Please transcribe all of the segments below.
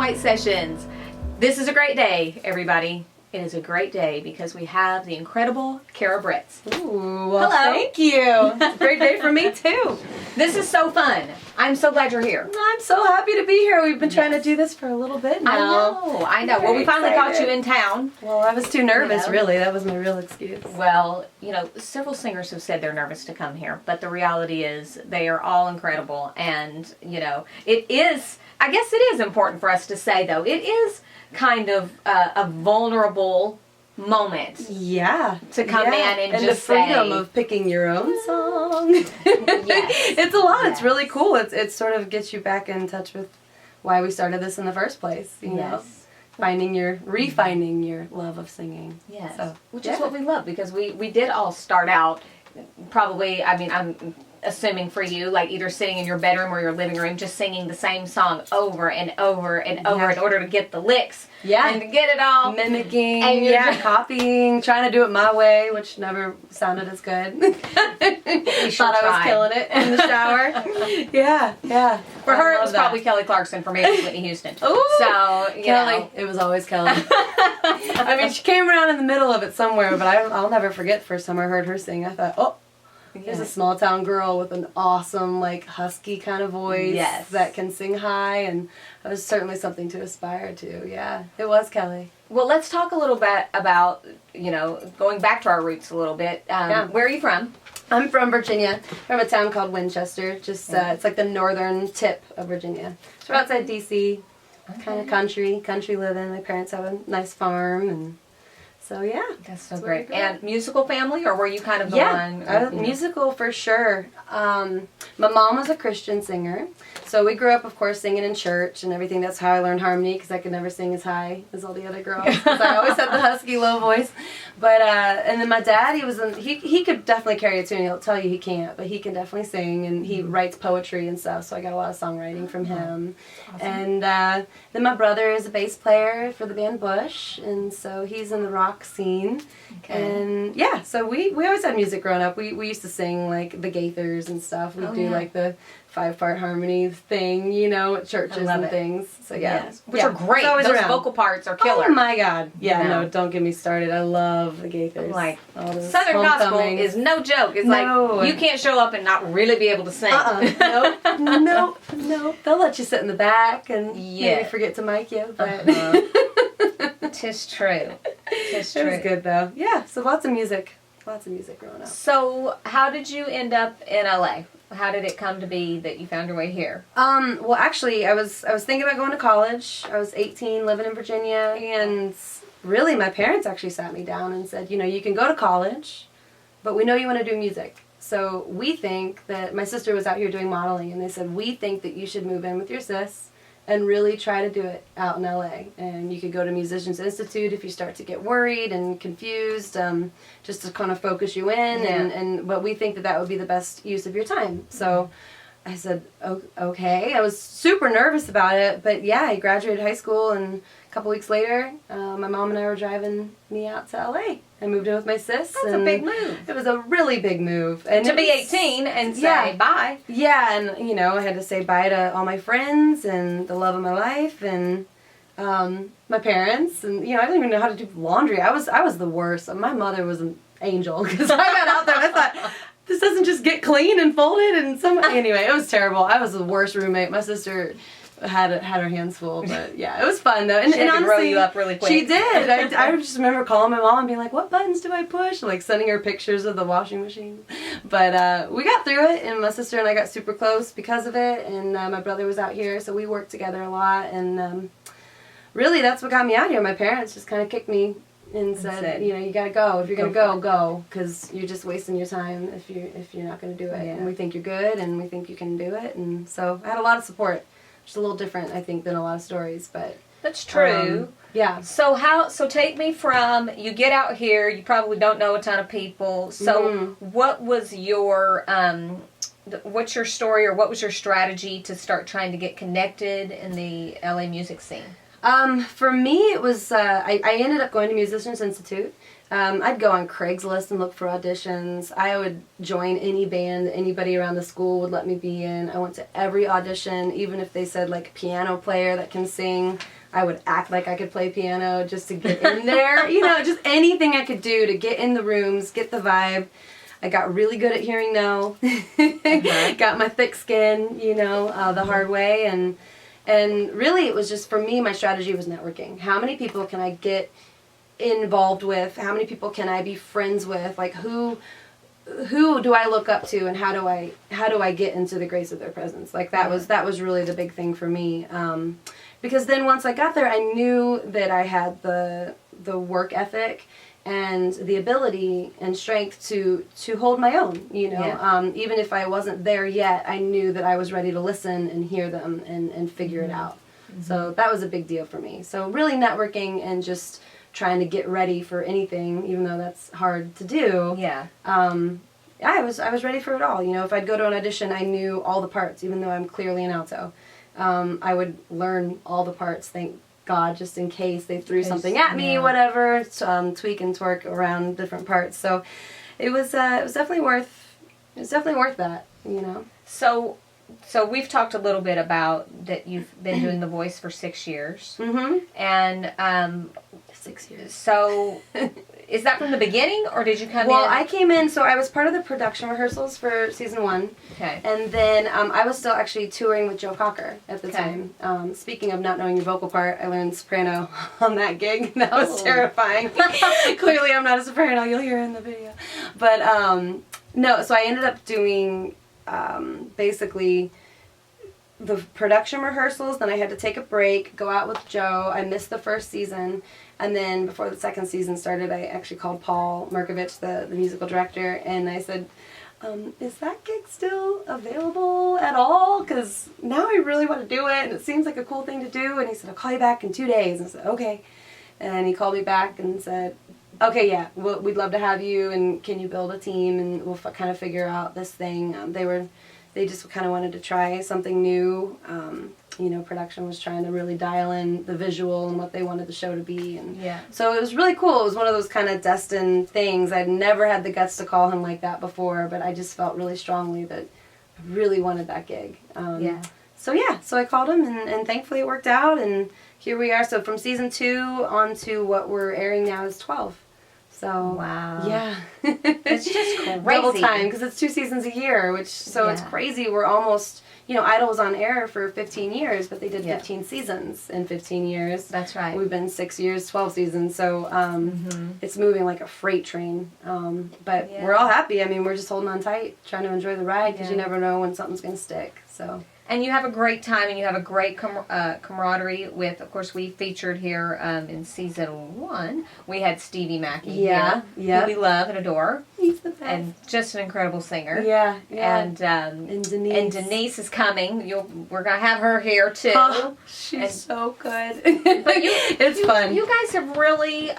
Night Sessions. This is a great day, everybody. It is a great day because we have the incredible Keri Britz. Ooh, well, hello. Thank you. It's a great day for me, too. This is so fun. I'm so glad you're here. I'm so happy to be here. We've been trying to do this for a little bit now. I know. Well, we finally caught you in town. Well, I was too nervous, really. That was my real excuse. Well, you know, several singers have said they're nervous to come here, but the reality is they are all incredible. And, you know, it is, I guess it is important for us to say, though, it is kind of a vulnerable moment. Yeah. To come in and just the freedom say, of picking your own song. Yes. It's a lot. Yes. It's really cool. It sort of gets you back in touch with why we started this in the first place. You know, refining your love of singing. Yes. So, which is what we love, because we did all start out probably, I mean, I'm assuming for you, like either sitting in your bedroom or your living room, just singing the same song over and over and over in order to get the licks. Yeah. And to get it all. Mimicking, And copying, trying to do it my way, which never sounded as good. Thought I was killing it in the shower. Yeah. For her, it was probably Kelly Clarkson. For me, it was Whitney Houston. Ooh, so, Kelly. know. It was always Kelly. I mean, she came around in the middle of it somewhere, but I'll never forget the first time I heard her sing. I thought, oh, here's a small town girl with an awesome, like, husky kind of voice that can sing high, and it was certainly something to aspire to. Yeah, it was Kelly. Well, let's talk a little bit about, you know, going back to our roots a little bit. Where are you from? I'm from Virginia, from a town called Winchester. Just it's like the northern tip of Virginia. So we're outside D.C., kind of country living. My parents have a nice farm, and so yeah. That's so great. And musical family, or were you kind of the one? Musical for sure. My mom was a Christian singer, so we grew up, of course, singing in church and everything. That's how I learned harmony, because I could never sing as high as all the other girls, because I always had the husky low voice. But and then my dad, he could definitely carry a tune. He'll tell you he can't, but he can definitely sing, and he writes poetry and stuff. So I got a lot of songwriting from him. Awesome. And then my brother is a bass player for the band Bush, and so he's in the rock scene. Okay. And yeah, so we always had music growing up. We used to sing like the Gaithers and stuff. We'd do like the 5-part harmony thing, you know, at churches and things. So yeah. Which are great. Those vocal parts are killer. Oh my God. Yeah, no, don't get me started. I love the Gaithers. Like, Southern gospel is no joke. It's like, you can't show up and not really be able to sing. Nope. They'll let you sit in the back and maybe forget to mic you, but... Tis true. It was good, though. Yeah, so lots of music growing up. So, how did you end up in LA? How did it come to be that you found your way here? Well, actually, I was thinking about going to college. I was 18, living in Virginia, and really my parents actually sat me down and said, you know, you can go to college, but we know you want to do music. So we think that, my sister was out here doing modeling, and they said, we think that you should move in with your sis and really try to do it out in LA. And you could go to Musicians Institute if you start to get worried and confused, just to kind of focus you in. But we think that would be the best use of your time. So I said, okay. I was super nervous about it, but yeah, I graduated high school, and a couple weeks later, my mom and I were driving me out to LA. I moved in with my sis. That's a big move. It was a really big move. And to be 18 and say bye. Yeah, and, you know, I had to say bye to all my friends and the love of my life and my parents. And, you know, I didn't even know how to do laundry. I was the worst. My mother was an angel, because I got out there and I thought, this doesn't just get clean and folded. And anyway, it was terrible. I was the worst roommate. My sister had her hands full, but yeah, it was fun though. And she had to grow you up really quick. She did. I just remember calling my mom and being like, "What buttons do I push?" Like sending her pictures of the washing machine. But we got through it, and my sister and I got super close because of it. And my brother was out here, so we worked together a lot. And really, that's what got me out here. My parents just kind of kicked me and said, you know, you gotta go. If you're gonna go, because you're just wasting your time if you're not gonna do it. Yeah. And we think you're good, and we think you can do it. And so I had a lot of support. Just a little different, I think, than a lot of stories, but that's true. Yeah. So take me from, you get out here, you probably don't know a ton of people. So what was your what's your story, or what was your strategy to start trying to get connected in the LA music scene? For me, it was I ended up going to Musicians Institute. I'd go on Craigslist and look for auditions. I would join any band that anybody around the school would let me be in. I went to every audition, even if they said like piano player that can sing. I would act like I could play piano just to get in there. You know, just anything I could do to get in the rooms, get the vibe. I got really good at hearing no. Got my thick skin, you know, the hard way. And really it was just, for me, my strategy was networking. How many people can I get involved with? How many people can I be friends with? Like who do I look up to, and how do I get into the grace of their presence? Like that was really the big thing for me. Because then once I got there, I knew that I had the work ethic and the ability and strength to hold my own, you know. Yeah. Even if I wasn't there yet, I knew that I was ready to listen and hear them and figure it out. So that was a big deal for me. So really networking and just trying to get ready for anything, even though that's hard to do. Yeah. I was ready for it all. You know, if I'd go to an audition, I knew all the parts, even though I'm clearly an alto. I would learn all the parts, thank God, just in case they threw something at me, whatever, tweak and twerk around different parts. So it was definitely worth that, you know. So we've talked a little bit about that you've been doing the voice for 6 years. Mm-hmm. And 6 years. So is that from the beginning, or did you come in? Well, I came in, so I was part of the production rehearsals for season 1. Okay. And then I was still actually touring with Joe Cocker at the time. Speaking of not knowing your vocal part, I learned soprano on that gig. That was terrifying. Clearly I'm not a soprano, you'll hear in the video. But no, so I ended up doing basically the production rehearsals, then I had to take a break, go out with Joe. I missed the first season, and then before the second season started, I actually called Paul Merkovich, the musical director, and I said, is that gig still available at all? Because now I really want to do it, and it seems like a cool thing to do. And he said, I'll call you back in 2 days. And I said, okay. And he called me back and said, okay, yeah, we'd love to have you, and can you build a team, and we'll kind of figure out this thing. They just kind of wanted to try something new. You know, production was trying to really dial in the visual and what they wanted the show to be. And so it was really cool. It was one of those kind of destined things. I'd never had the guts to call him like that before, but I just felt really strongly that I really wanted that gig. So I called him, and thankfully it worked out, and here we are. So from season 2 on to what we're airing now is 12. So wow, yeah, it's just crazy. Double time, because it's 2 seasons a year, it's crazy. We're almost, you know, Idol was on air for 15 years, but they did 15 seasons in 15 years. That's right. We've been 6 years, 12 seasons, so it's moving like a freight train. But we're all happy. I mean, we're just holding on tight, trying to enjoy the ride, because you never know when something's going to stick. So. And you have a great time, and you have a great camaraderie with, of course, we featured here in season 1. We had Stevie Mackey here, who we love and adore. He's the best. And just an incredible singer. Yeah. And Denise. And Denise is coming. We're going to have her here, too. Oh, she's so good. But it's fun. You guys have really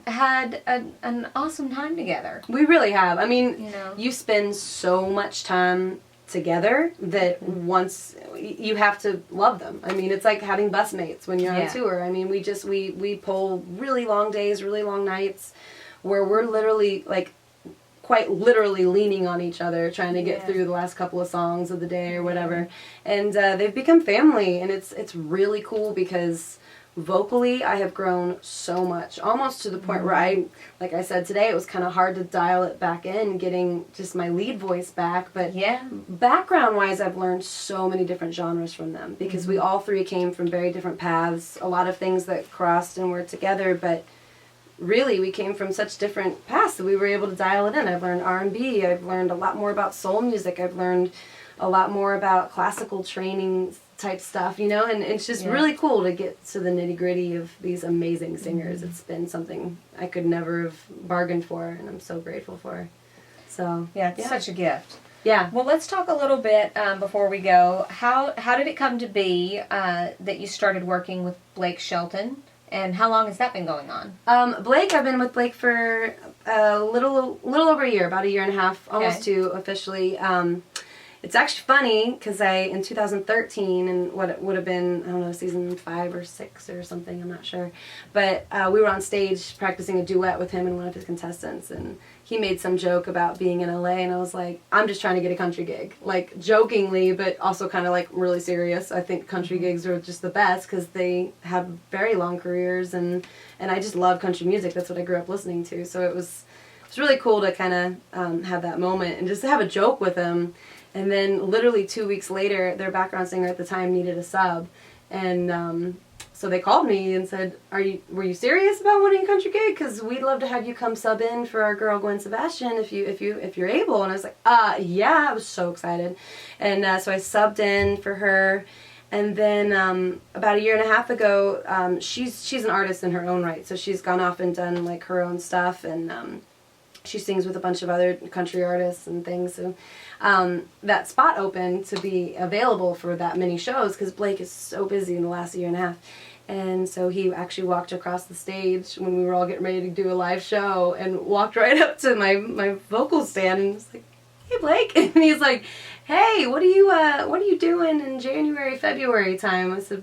had an awesome time together. We really have. I mean, you know, you spend so much time together that once you have to love them. I mean, it's like having bus mates when you're on tour. I mean, we pull really long days, really long nights where we're literally, like, quite literally leaning on each other, trying to get through the last couple of songs of the day or whatever. And they've become family, and it's really cool because vocally I have grown so much, almost to the point where like I said today, it was kind of hard to dial it back in, getting just my lead voice back, but background wise I've learned so many different genres from them, because we all 3 came from very different paths, a lot of things that crossed and were together, but really we came from such different paths that we were able to dial it in. I've learned R&B, I've learned a lot more about soul music, I've learned a lot more about classical training type stuff, you know, and it's just really cool to get to the nitty-gritty of these amazing singers. It's been something I could never have bargained for, and I'm so grateful for. So it's such a gift. Yeah. Well, let's talk a little bit before we go. How did it come to be that you started working with Blake Shelton, and how long has that been going on? Blake, I've been with Blake for a little over a year, about a year and a half, almost 2 officially. it's actually funny because in 2013, and what it would have been, I don't know, season 5 or 6 or something, I'm not sure. But we were on stage practicing a duet with him and one of his contestants, and he made some joke about being in LA, and I was like, I'm just trying to get a country gig. Like, jokingly, but also kind of like really serious. I think country gigs are just the best because they have very long careers, and I just love country music. That's what I grew up listening to. So it's really cool to kind of have that moment and just have a joke with him. And then literally 2 weeks later, their background singer at the time needed a sub, and so they called me and said, were you serious about wanting a country gig? Because we'd love to have you come sub in for our girl Gwen Sebastian if you're able. And I was like, yeah, I was so excited. And so I subbed in for her. And then about 1.5 years ago, she's an artist in her own right. So she's gone off and done like her own stuff, and she sings with a bunch of other country artists and things. So that spot opened to be available for that many shows because Blake is so busy in the last 1.5 years. And so he actually walked across the stage when we were all getting ready to do a live show and walked right up to my vocal stand and was like, "Hey, Blake." And he's like, "Hey, what are you doing in January, February time?" I said,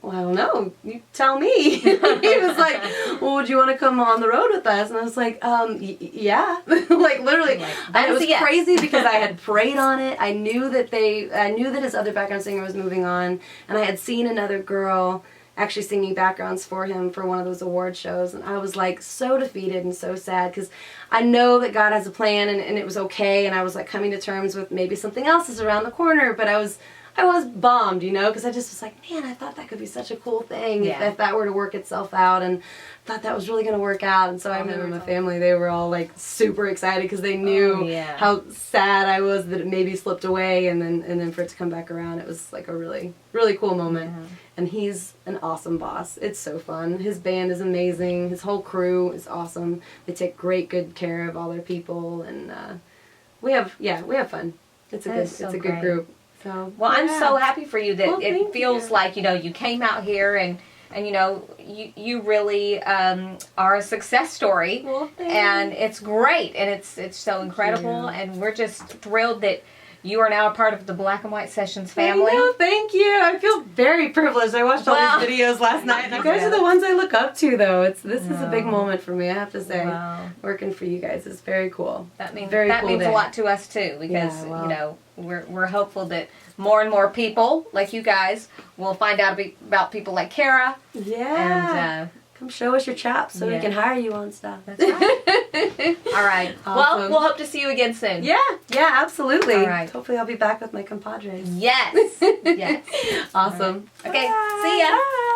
"Well, I don't know. You tell me." He was like, "Well, would you want to come on the road with us?" And I was like, yeah. Like, literally. And it was crazy because I had prayed on it. I knew that his other background singer was moving on, and I had seen another girl actually singing backgrounds for him for one of those award shows, and I was like so defeated and so sad because I know that God has a plan, and it was okay, and I was like coming to terms with maybe something else is around the corner, but I was bummed, because I just was like, man, I thought that could be such a cool thing if that were to work itself out, and thought that was really going to work out. And so I remember my family, they were all like super excited because they knew how sad I was that it maybe slipped away, and then for it to come back around, it was like a really, really cool moment. Yeah. And he's an awesome boss. It's so fun. His band is amazing. His whole crew is awesome. They take great good care of all their people, and we have fun. It's a good group. So, well, I'm so happy for you that it feels like, you came out here and you really are a success story. Well, and it's great, and it's so incredible, and we're just thrilled that you are now a part of the Black and White Sessions family. Thank you. I feel very privileged. I watched all these videos last night. You guys are the ones I look up to, though. This is a big moment for me, I have to say. Wow. Working for you guys is very cool. That means a lot to us too, because we're hopeful that more and more people like you guys will find out about people like Keri. Yeah. And come show us your chops so we can hire you on stuff. That's right. All right. Awesome. Well, we'll hope to see you again soon. Yeah, absolutely. All right. Hopefully I'll be back with my compadres. Yes. Yes. Awesome. Right. Okay. See ya. Bye.